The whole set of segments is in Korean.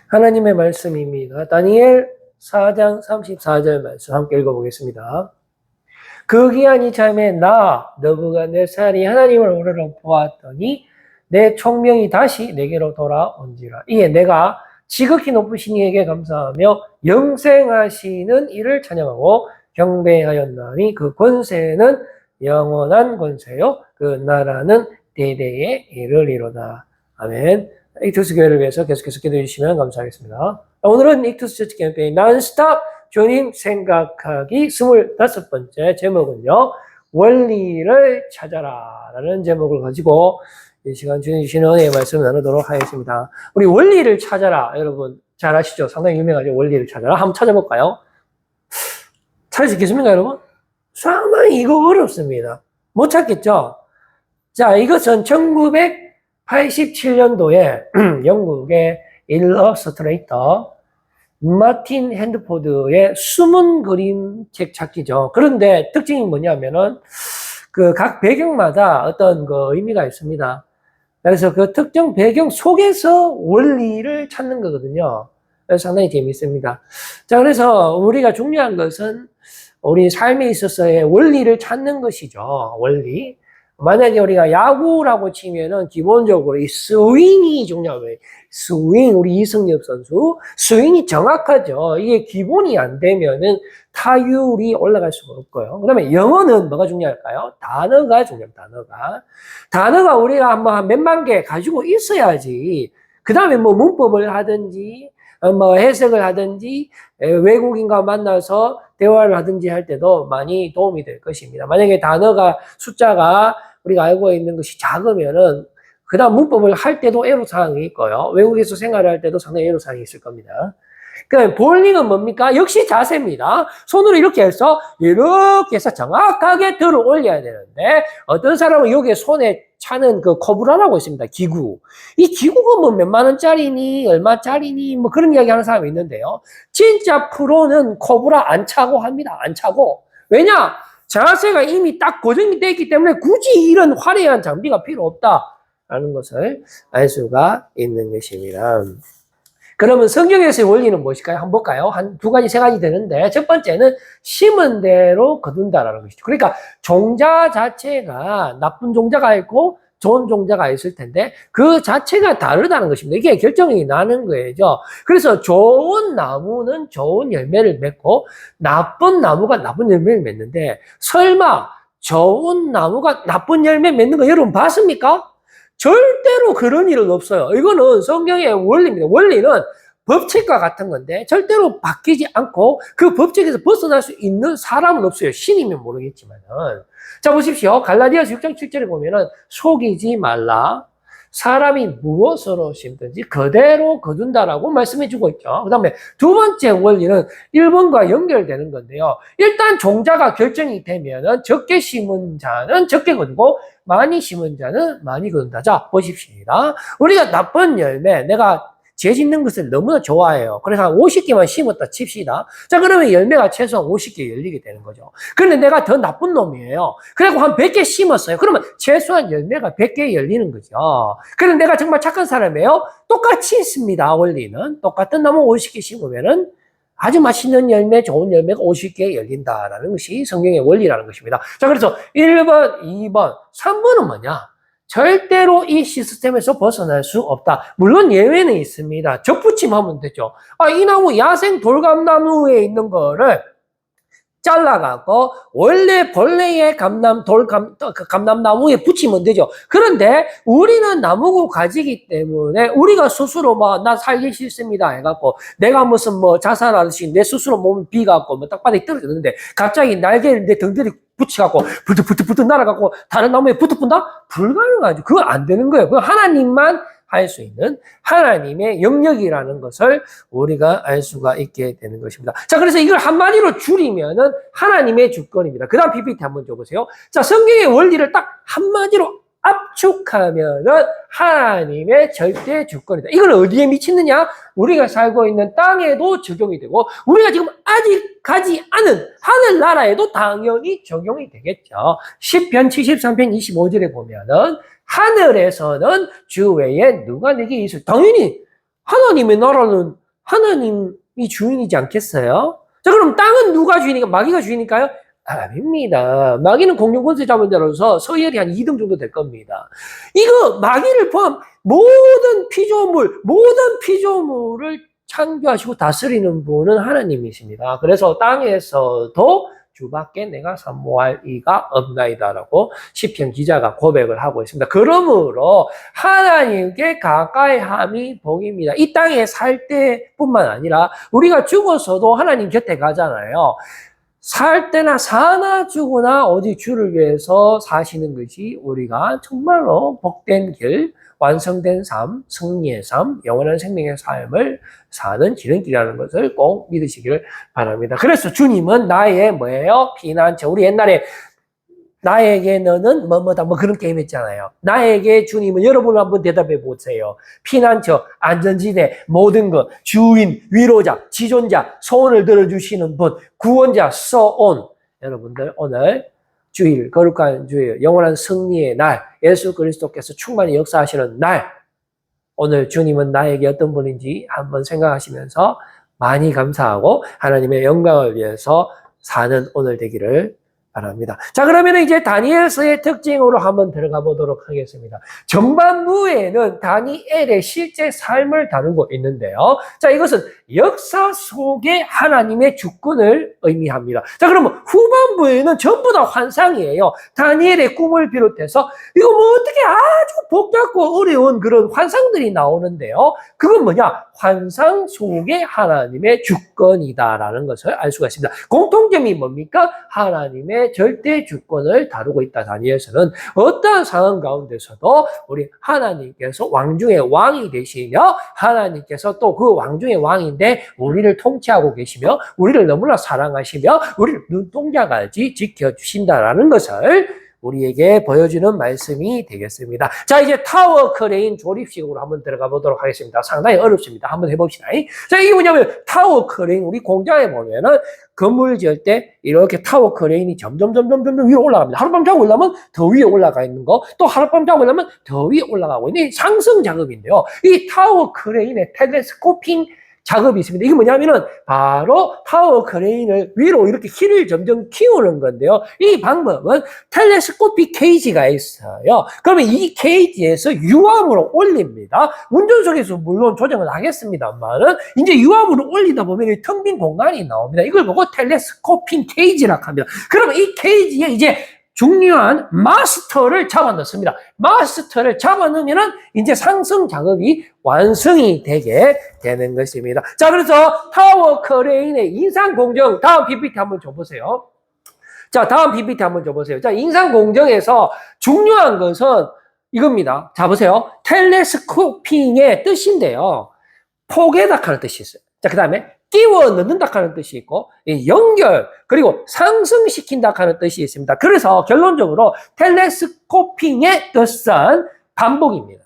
하나님의 말씀입니다. 다니엘 4장 34절 말씀 함께 읽어보겠습니다. 그 기한 이참에 나 느부갓네살이 하나님을 우러러 보았더니 내 총명이 다시 내게로 돌아온지라. 이에 내가 지극히 높으신 이에게 감사하며 영생하시는 이를 찬양하고 경배하였나니 그 권세는 영원한 권세요 그 나라는 대대에 이르리로다. 아멘. 이투스 교회를 위해서 계속해서 기도해 주시면 감사하겠습니다. 오늘은 이투스 처치 캠페인 non-stop 주님 생각하기 25번째 제목은요, 원리를 찾아라 라는 제목을 가지고 이 시간 주님 주시는 은혜의 말씀을 나누도록 하겠습니다. 우리 원리를 찾아라, 여러분 잘 아시죠? 상당히 유명하죠. 원리를 찾아라. 한번 찾아볼까요? 찾을 수 있겠습니까, 여러분? 상당히 이거 어렵습니다. 못 찾겠죠? 자, 이것은 1987년도에 영국의 일러스트레이터 마틴 핸드포드의 숨은 그림책 찾기죠. 그런데 특징이 뭐냐면은 그 각 배경마다 어떤 그 의미가 있습니다. 그래서 그 특정 배경 속에서 원리를 찾는 거거든요. 그래서 상당히 재밌습니다. 자, 그래서 우리가 중요한 것은 우리 삶에 있어서의 원리를 찾는 것이죠. 원리. 만약에 우리가 야구라고 치면은 기본적으로 이 스윙이 중요해요. 스윙, 우리 이승엽 선수. 스윙이 정확하죠. 이게 기본이 안 되면은 타율이 올라갈 수가 없고요. 그 다음에 영어는 뭐가 중요할까요? 단어가 중요합니다. 단어가 우리가 한번 몇만 개 가지고 있어야지. 그 다음에 뭐 문법을 하든지, 뭐 해석을 하든지, 외국인과 만나서 대화를 하든지 할 때도 많이 도움이 될 것입니다. 만약에 단어가, 숫자가 우리가 알고 있는 것이 작으면은, 그 다음 문법을 할 때도 애로사항이 있고요. 외국에서 생활을 할 때도 상당히 애로사항이 있을 겁니다. 그러니까 볼링은 뭡니까? 역시 자세입니다. 손으로 이렇게 해서 정확하게 들어 올려야 되는데, 어떤 사람은 여기에 손에 차는 그 코브라라고 있습니다. 기구. 이 기구가 뭐 몇만 원짜리니, 얼마짜리니, 뭐 그런 이야기 하는 사람이 있는데요. 진짜 프로는 코브라 안 차고 합니다. 안 차고. 왜냐? 자세가 이미 딱 고정이 되어 있기 때문에 굳이 이런 화려한 장비가 필요 없다라는 것을 알 수가 있는 것입니다. 그러면 성경에서의 원리는 무엇일까요? 한번 볼까요? 한 두 가지, 세 가지 되는데, 첫 번째는 심은 대로 거둔다라는 것이죠. 그러니까 종자 자체가 나쁜 종자가 있고 좋은 종자가 있을 텐데 그 자체가 다르다는 것입니다. 이게 결정이 나는 거죠. 그래서 좋은 나무는 좋은 열매를 맺고 나쁜 나무가 나쁜 열매를 맺는데, 설마 좋은 나무가 나쁜 열매 맺는 거 여러분 봤습니까? 절대로 그런 일은 없어요. 이거는 성경의 원리입니다. 원리는 법칙과 같은 건데 절대로 바뀌지 않고 그 법칙에서 벗어날 수 있는 사람은 없어요. 신이면 모르겠지만은. 자, 보십시오. 갈라디아서 6장 7절에 보면은 속이지 말라. 사람이 무엇으로 심든지 그대로 거둔다라고 말씀해 주고 있죠. 그 다음에 두 번째 원리는 1번과 연결되는 건데요. 일단 종자가 결정이 되면은 적게 심은 자는 적게 거두고 많이 심은 자는 많이 거둔다. 자, 보십시다. 우리가 나쁜 열매, 내가 재 짓는 것을 너무나 좋아해요. 그래서 한 50개만 심었다 칩시다. 자, 그러면 열매가 최소한 50개 열리게 되는 거죠. 그런데 내가 더 나쁜 놈이에요. 그리고 한 100개 심었어요. 그러면 최소한 열매가 100개 열리는 거죠. 그런데 내가 정말 착한 사람이에요. 똑같이 있습니다. 원리는. 똑같은 나무 50개 심으면은 아주 맛있는 열매, 좋은 열매가 50개 열린다라는 것이 성경의 원리라는 것입니다. 자, 그래서 1번, 2번, 3번은 뭐냐? 절대로 이 시스템에서 벗어날 수 없다. 물론 예외는 있습니다. 접붙임하면 되죠. 이 나무 야생 돌감나무에 있는 거를 잘라갖고 원래 벌레의 감남나무에 붙이면 되죠. 그런데 우리는 나무고 가지기 때문에 우리가 스스로 나 살기 싫습니다 해갖고 내가 무슨 자살하듯이 내 스스로 몸을 비갖고 땅바닥에 떨어졌는데 갑자기 날개를 내 등들이 붙여갖고 부득부득 날아갖고 다른 나무에 붙어본다? 불가능하죠. 그건 안 되는 거예요. 그건 하나님만 할 수 있는 하나님의 영역이라는 것을 우리가 알 수가 있게 되는 것입니다. 자, 그래서 이걸 한마디로 줄이면은 하나님의 주권입니다. 그 다음 PPT 한번 줘보세요. 자, 성경의 원리를 딱 한마디로 압축하면은 하나님의 절대 주권이다. 이걸 어디에 미치느냐? 우리가 살고 있는 땅에도 적용이 되고 우리가 지금 아직 가지 않은 하늘나라에도 당연히 적용이 되겠죠. 시편 73편 25절에 보면은 하늘에서는 주 외에 누가 내게 있을, 당연히 하나님의 나라는 하나님이 주인이지 않겠어요? 자, 그럼 땅은 누가 주인이니까? 마귀가 주인일까요? 아닙니다. 마귀는 공룡권세 잡은 자로서 서열이 한 2등 정도 될 겁니다. 이거 마귀를 포함 모든 피조물을 창조하시고 다스리는 분은 하나님이십니다. 그래서 땅에서도 주밖에 내가 사모할 이가 없나이다라고 시편 기자가 고백을 하고 있습니다. 그러므로 하나님께 가까이 함이 복입니다. 이 땅에 살 때뿐만 아니라 우리가 죽어서도 하나님 곁에 가잖아요. 살 때나 사나 죽으나 오직 주를 위해서 사시는 것이 우리가 정말로 복된 길, 완성된 삶, 승리의 삶, 영원한 생명의 삶을 사는 지름길이라는 것을 꼭 믿으시기를 바랍니다. 그래서 주님은 나의 뭐예요? 피난처. 우리 옛날에 나에게 너는 뭐뭐다 뭐 그런 게임 했잖아요. 나에게 주님은 여러분 한번 대답해 보세요. 피난처, 안전지대, 모든 것, 주인, 위로자, 지존자, 소원을 들어주시는 분, 구원자, 서온. 여러분들 오늘 주일, 거룩한 주일, 영원한 승리의 날, 예수 그리스도께서 충만히 역사하시는 날, 오늘 주님은 나에게 어떤 분인지 한번 생각하시면서 많이 감사하고 하나님의 영광을 위해서 사는 오늘 되기를 바랍니다. 자, 그러면 이제 다니엘서의 특징으로 한번 들어가 보도록 하겠습니다. 전반부에는 다니엘의 실제 삶을 다루고 있는데요. 자, 이것은 역사 속의 하나님의 주권을 의미합니다. 자, 그러면 후반부에는 전부 다 환상이에요. 다니엘의 꿈을 비롯해서 이거 뭐 어떻게 아주 복잡고 어려운 그런 환상들이 나오는데요. 그건 뭐냐? 환상 속의 하나님의 주권이다라는 것을 알 수가 있습니다. 공통점이 뭡니까? 하나님의 절대 주권을 다루고 있다. 다니엘서는 어떠한 상황 가운데서도 우리 하나님께서 왕 중의 왕이 되시며 하나님께서 또 그 왕 중의 왕인데 우리를 통치하고 계시며 우리를 너무나 사랑하시며 우리를 눈동자같이 지켜주신다라는 것을 우리에게 보여주는 말씀이 되겠습니다. 자, 이제 타워 크레인 조립식으로 한번 들어가 보도록 하겠습니다. 상당히 어렵습니다. 한번 해봅시다. 자, 이게 뭐냐면 타워 크레인, 우리 공장에 보면은 건물 지을 때 이렇게 타워 크레인이 점점 위로 올라갑니다. 하룻밤 자고 올라면 더 위에 올라가 있는 거, 또 하룻밤 자고 올라면 더 위에 올라가고 있는 상승 작업인데요. 이 타워 크레인의 텔레스코핑 작업이 있습니다. 이게 뭐냐면은 바로 타워 크레인을 위로 이렇게 힐을 점점 키우는 건데요. 이 방법은 텔레스코픽 케이지가 있어요. 그러면 이 케이지에서 유압으로 올립니다. 운전석에서 물론 조정을 하겠습니다만은 이제 유압으로 올리다 보면 텅 빈 공간이 나옵니다. 이걸 보고 텔레스코핑 케이지라고 합니다. 그러면 이 케이지에 이제 중요한 마스터를 잡아 넣습니다. 마스터를 잡아 넣으면은 이제 상승 작업이 완성이 되게 되는 것입니다. 자, 그래서 타워 크레인의 인상 공정, 다음 PPT 한번 줘보세요. 자, 다음 PPT 한번 줘보세요. 자, 인상 공정에서 중요한 것은 이겁니다. 자, 보세요. 텔레스코핑의 뜻인데요. 포개다 하는 뜻이 있어요. 자, 그 다음에 끼워 넣는다 하는 뜻이 있고 연결 그리고 상승시킨다 하는 뜻이 있습니다. 그래서 결론적으로 텔레스코핑의 뜻은 반복입니다.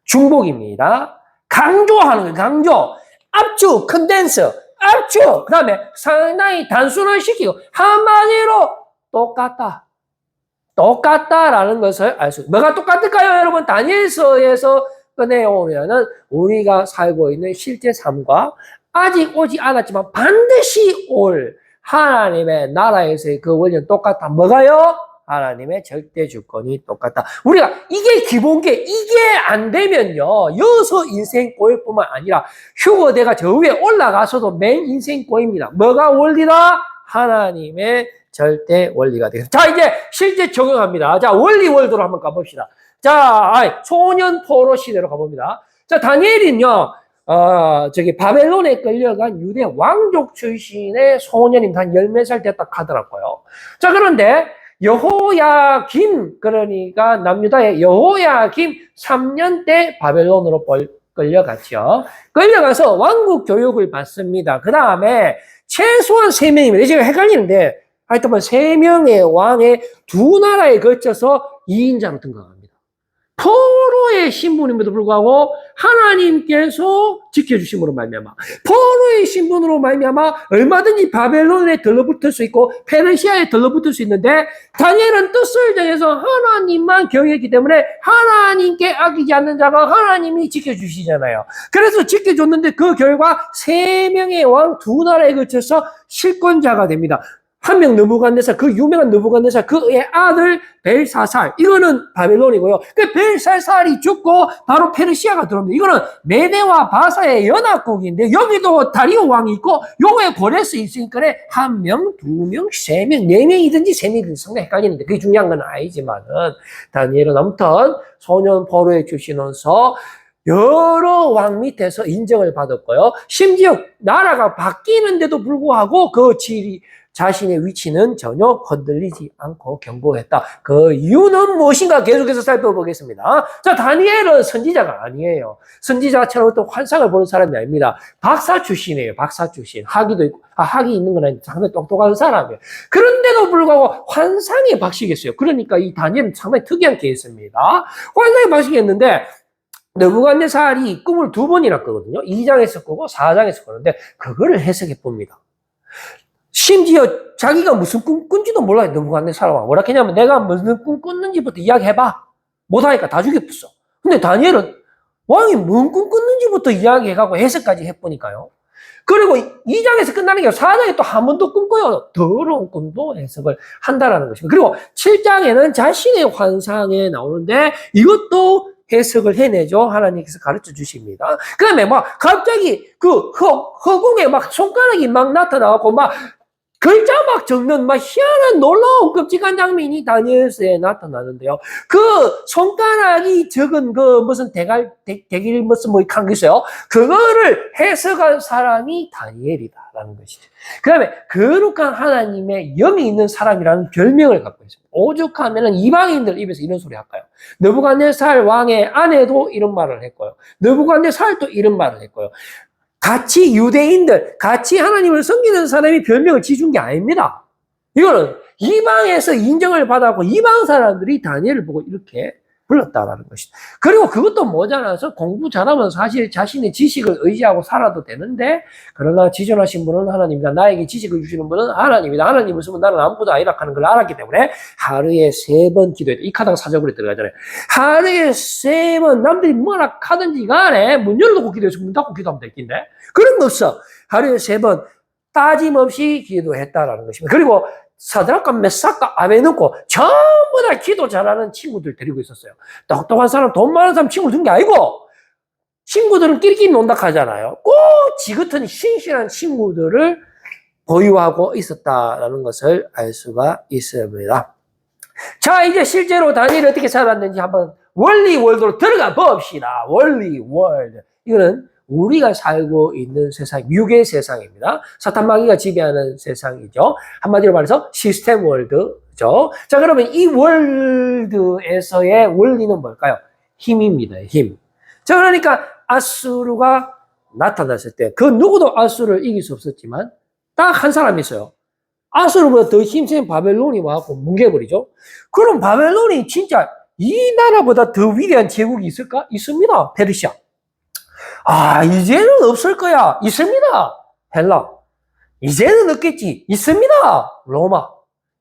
중복입니다. 강조하는 거예요. 강조. 압축, 컨덴서, 압축. 그 다음에 상당히 단순화시키고 한마디로 똑같다. 똑같다라는 것을 알 수 있습니다. 뭐가 똑같을까요, 여러분? 다니엘서에서 꺼내오면은 우리가 살고 있는 실제 삶과 아직 오지 않았지만 반드시 올 하나님의 나라에서의 그 원리는 똑같다. 뭐가요? 하나님의 절대 주권이 똑같다. 우리가 이게 기본계, 이게 안 되면요, 여기서 인생 꼬일 뿐만 아니라 휴거대가 저 위에 올라가서도 맨 인생 꼬입니다. 뭐가 원리다? 하나님의 절대 원리가 되겠습니다. 자, 이제 실제 적용합니다. 자, 원리 월드로 한번 가봅시다. 자, 소년 포로 시대로 가봅니다. 자, 다니엘은요, 바벨론에 끌려간 유대 왕족 출신의 소년입니다. 한 10몇 살 됐다 하더라고요. 자, 그런데 여호야김, 그러니까 남유다의 여호야김 3년 때 바벨론으로 끌려갔죠. 끌려가서 왕국 교육을 받습니다. 그 다음에 최소한 3명입니다. 지금 헷갈리는데, 하여튼 3명의 왕의 두 나라에 걸쳐서 2인자로 등극합니다. 포로의 신분임에도 불구하고 하나님께서 지켜주심으로 말미암아, 포로의 신분으로 말미암아 얼마든지 바벨론에 들러붙을 수 있고 페르시아에 들러붙을 수 있는데, 다니엘은 뜻을 정해서 하나님만 경외했기 때문에 하나님께 아끼지 않는 자가 하나님이 지켜주시잖아요. 그래서 지켜줬는데 그 결과 3명의 왕 2나라에 걸쳐서 실권자가 됩니다. 한 명 느부갓네살, 그 유명한 느부갓네살, 그의 아들 벨사살, 이거는 바벨론이고요. 그 벨사살이 죽고 바로 페르시아가 들어옵니다. 이거는 메데와 바사의 연합국인데, 여기도 다리오 왕이 있고 요거에 고레스 있으니까 1명, 2명, 3명, 4명이든지 3명이든지 상당히 헷갈리는데 그게 중요한 건 아니지만은, 다니엘은 아무튼 소년 포로에 주시면서 여러 왕 밑에서 인정을 받았고요. 심지어 나라가 바뀌는데도 불구하고 그 자신의 위치는 전혀 흔들리지 않고 견고했다. 그 이유는 무엇인가 계속해서 살펴보겠습니다. 자, 다니엘은 선지자가 아니에요. 선지자처럼 또 환상을 보는 사람이 아닙니다. 박사 출신이에요. 박사 출신. 학위도 있고, 학위 있는 건 아닌데 상당히 똑똑한 사람이에요. 그런데도 불구하고 환상에 박시겠어요. 그러니까 이 다니엘은 상당히 특이한 케이스입니다. 환상에 박시겠는데, 느부갓네살이 꿈을 2번이나 꾸거든요. 2장에서 꾸고 4장에서 꾸는데 그거를 해석해 봅니다. 심지어 자기가 무슨 꿈 꾼지도 몰라요. 느부갓네살은 뭐라 했냐면, 내가 무슨 꿈 꿨는지부터 이야기해봐. 못하니까 다 죽였어. 근데 다니엘은 왕이 뭔 꿈 꿨는지부터 이야기해가고 해석까지 해보니까요. 그리고 2장에서 끝나는 게 4장에 또 한 번 더 꿈 꿔요. 더러운 꿈도 해석을 한다라는 것입니다. 그리고 7장에는 자신의 환상에 나오는데 이것도 해석을 해내죠. 하나님께서 가르쳐 주십니다. 그 다음에 갑자기 그 허공에 손가락이 나타나고 글자 적는 희한한 놀라운 끔찍한 장면이 다니엘서에 나타나는데요. 그 손가락이 적은 무슨 대길 무슨 한 게 있어요. 그거를 해석한 사람이 다니엘이다라는 것이죠. 그 다음에 거룩한 하나님의 영이 있는 사람이라는 별명을 갖고 있습니다. 오죽하면은 이방인들 입에서 이런 소리 할까요? 느부갓네살 왕의 아내도 이런 말을 했고요. 느부갓네살도 이런 말을 했고요. 같이 유대인들, 같이 하나님을 섬기는 사람이 별명을 지준 게 아닙니다. 이거는 이방에서 인정을 받았고 이방 사람들이 다니엘을 보고 이렇게 불렀다라는 것이죠. 그리고 그것도 모자라서 공부 잘하면 사실 자신의 지식을 의지하고 살아도 되는데, 그러나 지존하신 분은 하나님이다. 나에게 지식을 주시는 분은 하나님이다. 하나님을 쓰면 나는 아무것도 아니라 하는 걸 알았기 때문에 하루에 3번 기도했다. 이 카당 사적으로 들어가잖아요. 하루에 3번 남들이 뭐라 하든지 간에 문 열어놓고 기도해서 문 닫고 기도하면 될 텐데, 그런 거 없어. 하루에 3번 빠짐없이 기도했다라는 것입니다. 그리고 사드락과 메삭과 아베느고 전부 다 기도 잘하는 친구들 데리고 있었어요. 똑똑한 사람, 돈 많은 사람 친구 둔 게 아니고, 친구들은 끼리끼리 논다 하잖아요. 꼭 지긋한 신실한 친구들을 보유하고 있었다라는 것을 알 수가 있습니다. 자, 이제 실제로 다니엘이 어떻게 살았는지 한번 원리 월드로 들어가 봅시다. 원리 월드. 이거는 우리가 살고 있는 세상, 육의 세상입니다. 사탄 마귀가 지배하는 세상이죠. 한마디로 말해서 시스템 월드죠. 자, 그러면 이 월드에서의 원리는 뭘까요? 힘입니다. 힘. 자, 그러니까 아수르가 나타났을 때 그 누구도 아수르를 이길 수 없었지만 딱 한 사람이 있어요. 아수르보다 더 힘센 바벨론이 와갖고 뭉개버리죠. 그럼 바벨론이 진짜 이 나라보다 더 위대한 제국이 있을까? 있습니다. 페르시아. 이제는 없을 거야. 있습니다. 헬라. 이제는 없겠지. 있습니다. 로마.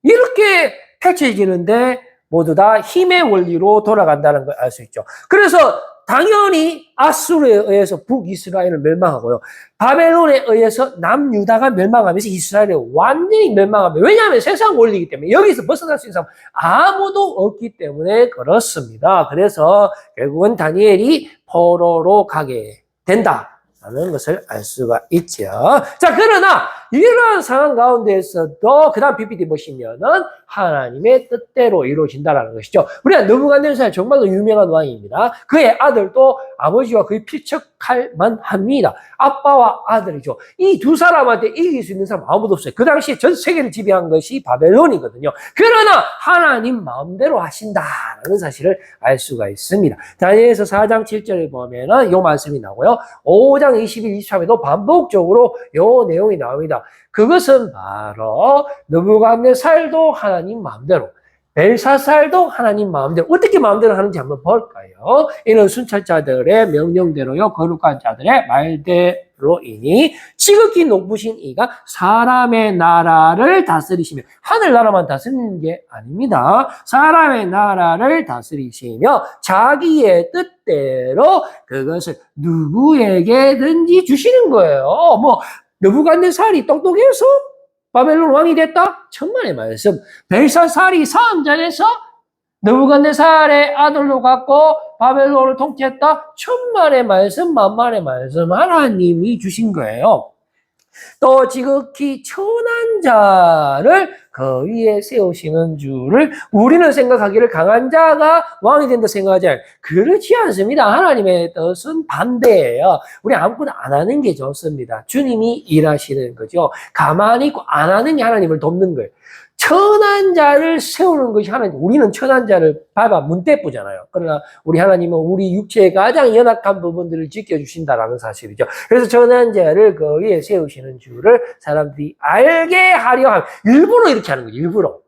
이렇게 펼쳐지는데 모두 다 힘의 원리로 돌아간다는 걸 알 수 있죠. 그래서 당연히 아수르에 의해서 북이스라엘을 멸망하고요. 바벨론에 의해서 남유다가 멸망하면서 이스라엘이 완전히 멸망합니다. 왜냐하면 세상 원리이기 때문에 여기서 벗어날 수 있는 사람 아무도 없기 때문에 그렇습니다. 그래서 결국은 다니엘이 포로로 가게 된다라는 것을 알 수가 있죠. 자, 그러나 이러한 상황 가운데에서도 그 다음 PPT 보시면은 하나님의 뜻대로 이루어진다라는 것이죠. 우리가 느부갓네살 정말로 유명한 왕입니다. 그의 아들도 아버지와 거의 필적할 만합니다. 아빠와 아들이죠. 이 두 사람한테 이길 수 있는 사람 아무도 없어요. 그 당시에 전 세계를 지배한 것이 바벨론이거든요. 그러나 하나님 마음대로 하신다라는 사실을 알 수가 있습니다. 다니엘서 4장 7절에 보면은 이 말씀이 나오고요. 5장 21, 23에도 반복적으로 이 내용이 나옵니다. 그것은 바로 느부갓네살도 하나님 마음대로, 벨사살도 하나님 마음대로 어떻게 마음대로 하는지 한번 볼까요? 이는 순찰자들의 명령대로요 거룩한 자들의 말대로이니 지극히 높으신 이가 사람의 나라를 다스리시며 하늘나라만 다스리는 게 아닙니다. 사람의 나라를 다스리시며 자기의 뜻대로 그것을 누구에게든지 주시는 거예요. 뭐 느부갓네살이 똑똑해서 바벨론 왕이 됐다? 천만의 말씀. 벨사살이 사암전에서 느부갓네살의 아들로 갖고 바벨론을 통치했다? 천만의 말씀, 만만의 말씀. 하나님이 주신 거예요. 또 지극히 천한 자를 그 위에 세우시는 줄을 우리는 생각하기를 강한 자가 왕이 된다 생각하지 않아요. 그렇지 않습니다. 하나님의 뜻은 반대예요. 우리 아무거나 안 하는 게 좋습니다. 주님이 일하시는 거죠. 가만히 있고 안 하는 게 하나님을 돕는 거예요. 천한 자를 세우는 것이 하나님. 우리는 천한 자를 밟아 문대쁘잖아요. 그러나 우리 하나님은 우리 육체의 가장 연약한 부분들을 지켜주신다라는 사실이죠. 그래서 천한 자를 그 위에 세우시는 줄을 사람들이 알게 하려 하면 일부러 이렇게 하는 거예요. 일부러.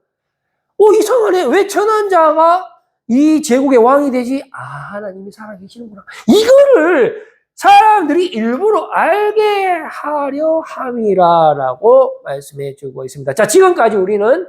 이상하네. 왜 천한 자가 이 제국의 왕이 되지? 하나님이 살아계시는구나. 이거를 사람들이 일부러 알게 하려 함이라라고 말씀해 주고 있습니다. 자, 지금까지 우리는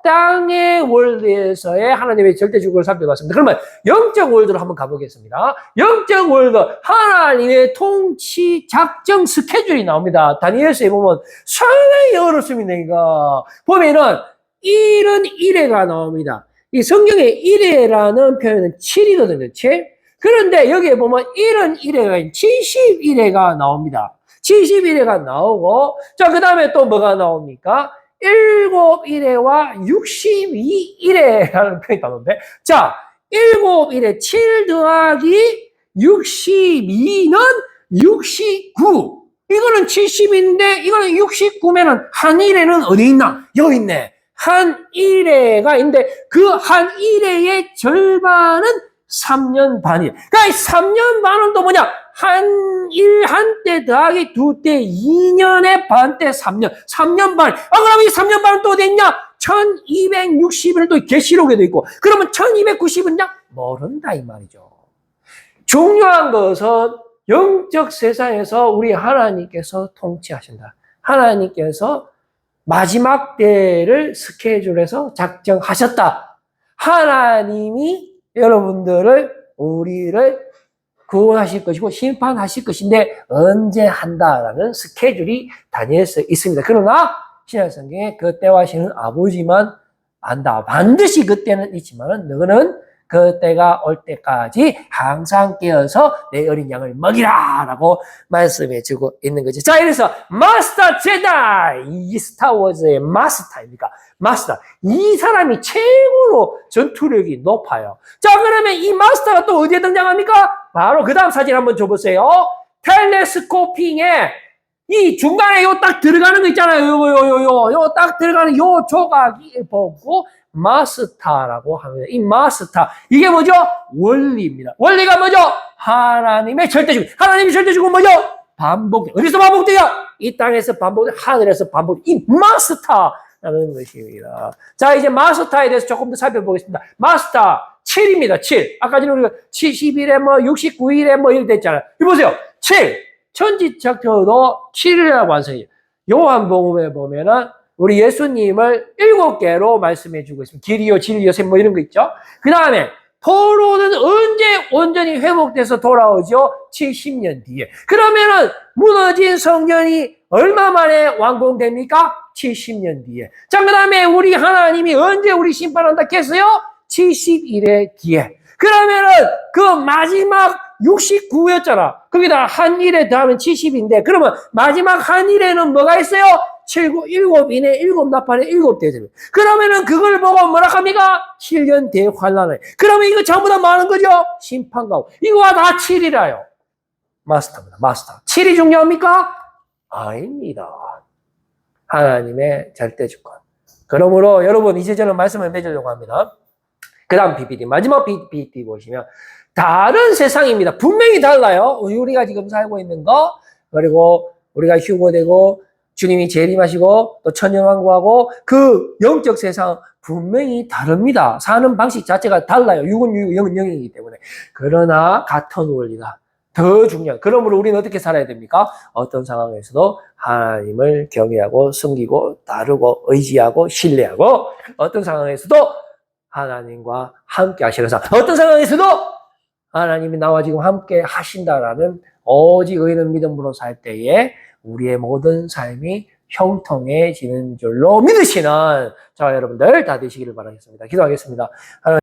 땅의 월드에서의 하나님의 절대주권을 살펴봤습니다. 그러면 영적 월드로 한번 가보겠습니다. 영적 월드, 하나님의 통치 작정 스케줄이 나옵니다. 다니엘서에 보면 상당히 어렵습니다. 이거 보면은 1은 1회가 나옵니다. 이 성경에 1회라는 표현은 7이거든요. 7. 그런데 여기에 보면 1은 1회가 71회가 나옵니다. 71회가 나오고, 자, 그 다음에 또 뭐가 나옵니까? 7일회와 62일회라는 표현이 나오는데, 자, 7일회 7 더하기 62는 69. 이거는 70인데, 이거는 69면은 한 일회는 어디 있나? 여기 있네. 한 일회가 있는데, 그 한 일회의 절반은 3년 반이에요. 그러니까 3년 반은 또 뭐냐? 한 때 더하기 2때 2년에 반 때 3년. 3년 반. 그럼 이 3년 반은 또 어디 있냐? 1260일 또 계시록에도 있고. 그러면 1290은냐? 모른다 이 말이죠. 중요한 것은 영적 세상에서 우리 하나님께서 통치하신다. 하나님께서 마지막 때를 스케줄에서 작정하셨다. 하나님이 여러분들을, 우리를 구원하실 것이고 심판하실 것인데 언제 한다라는 스케줄이 다니엘서에 있습니다. 그러나 신약성경에 그 때와 시는 아버지만 안다. 반드시 그때는 있지만 너는 그 때가 올 때까지 항상 깨어서 내 어린 양을 먹이라 라고 말씀해 주고 있는 거죠. 자, 이래서 마스터 제다이, 이 스타워즈의 마스터입니까? 마스터. 이 사람이 최고로 전투력이 높아요. 자, 그러면 이 마스터가 또 어디에 등장합니까? 바로 그 다음 사진 한번 줘보세요. 텔레스코핑에 이 중간에 요 딱 들어가는 거 있잖아요. 요 딱 들어가는 요 조각이 보고 마스터라고 합니다. 이 마스터. 이게 뭐죠? 원리입니다. 원리가 뭐죠? 하나님의 절대주권. 하나님의 절대주권 뭐죠? 반복. 어디서 반복돼요? 이 땅에서 반복, 하늘에서 반복. 이 마스터라는 것입니다. 자, 이제 마스터에 대해서 조금 더 살펴보겠습니다. 마스터 7입니다. 7. 아까 전에 우리가 70일에 69일에 이렇게 됐잖아요. 이거 보세요. 7. 천지창조도 7일이라고 완성해요. 요한복음에 보면은 우리 예수님을 7개로 말씀해 주고 있습니다. 길이요, 진리요, 셈 이런 거 있죠. 그 다음에 포로는 언제 온전히 회복돼서 돌아오죠? 70년 뒤에. 그러면은 무너진 성전이 얼마 만에 완공됩니까? 70년 뒤에. 자, 그 다음에 우리 하나님이 언제 우리 심판한다 했어요? 70일의 뒤에. 그러면은 그 마지막 69였잖아. 거기다 한 일에 더하면 70인데, 그러면 마지막 한 일에는 뭐가 있어요? 7, 7인에 7 나팔에 7 대접을. 그러면은 그걸 보고 뭐라 합니까? 7년 대환란을. 그러면 이거 전부 다 많은 거죠? 심판가고. 이거와 다 7이라요. 마스터입니다. 마스터. 7이 중요합니까? 아닙니다. 하나님의 절대주권. 그러므로 여러분 이제 저는 말씀을 맺으려고 합니다. 그 다음 PPT. 마지막 PPT 보시면 다른 세상입니다. 분명히 달라요. 우리가 지금 살고 있는 거, 그리고 우리가 휴거되고 주님이 재림하시고 또 천년왕국하고 그 영적 세상 분명히 다릅니다. 사는 방식 자체가 달라요. 6은 6, 0은 0이기 때문에. 그러나 같은 원리가 더 중요한. 그러므로 우리는 어떻게 살아야 됩니까? 어떤 상황에서도 하나님을 경외하고 섬기고 따르고 의지하고 신뢰하고 어떤 상황에서도 하나님과 함께 하시는 상황. 어떤 상황에서도 하나님이 나와 지금 함께 하신다라는 오직 의는 믿음으로 살 때에 우리의 모든 삶이 형통해지는 줄로 믿으시는 저와 여러분들 다 되시기를 바라겠습니다. 기도하겠습니다.